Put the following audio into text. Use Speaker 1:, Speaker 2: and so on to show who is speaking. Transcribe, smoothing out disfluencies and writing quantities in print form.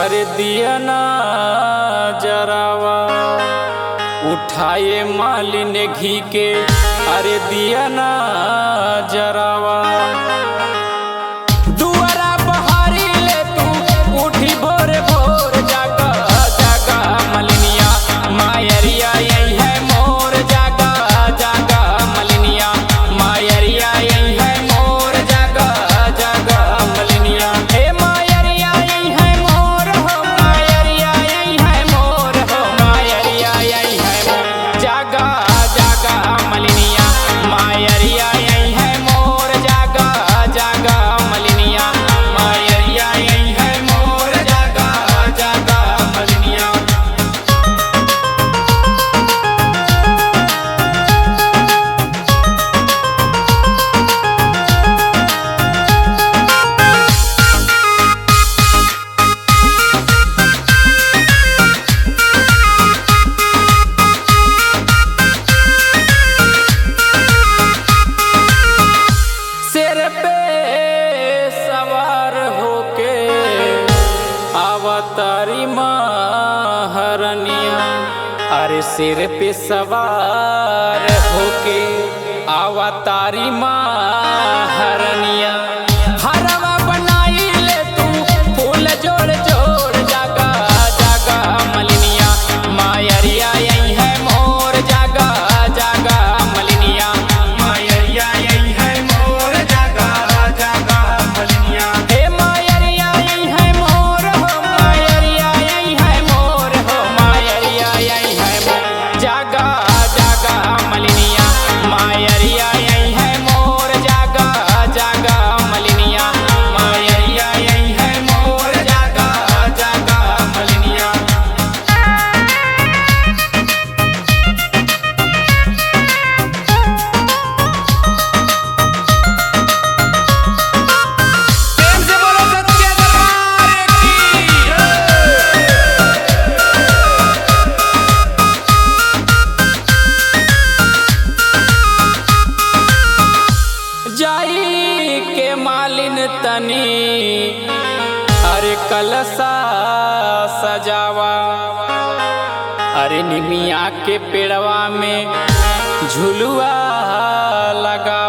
Speaker 1: अरे दिया ना जरावा उठाए मालिन घी के। अरे दिया ना जरावा दुआरा बहारी ले तू उठी भोर भोर जागा जागा मलिनिया मायरिया यही है मोर जागा जागा मलिनिया मायरिया यही है मोर जागा जागा मलिनिया हे मायरिया यही है मोर हो मायरिया यही है मोर हो मायरिया यही है मोर जागा जागा मलिनिया मायरिया यही है मोर जागा जागा मलिनिया मायरिया यही है मोर जागा जागा मलिनिया। सिर पे सवार होके अवतारी महारनिया। अरे सिर पे सवार होके अवतारी महारनिया हरवा बनाई ले तू फूल जोड़ जोड़ जागा जागा मलिनिया मायरिया यही है मोर जागा जागा मलिनिया मायरिया यही है मोर जागा जागा मलिनिया हे मायरिया यही है मोर हो मायरिया यही है मोर हो मायरिया यही है मोर जागा जागा मलिनिया मायरिया यही है मोर जागा जागा मलिनिया मायरिया यही है मोर जागा जागा मलिनिया। प्रेम से बोलो सच्चे दरबार की जाई के मालिन तनी अरे कलसा सजावा। अरे निमिया के पेड़वा में झुलुआ लगा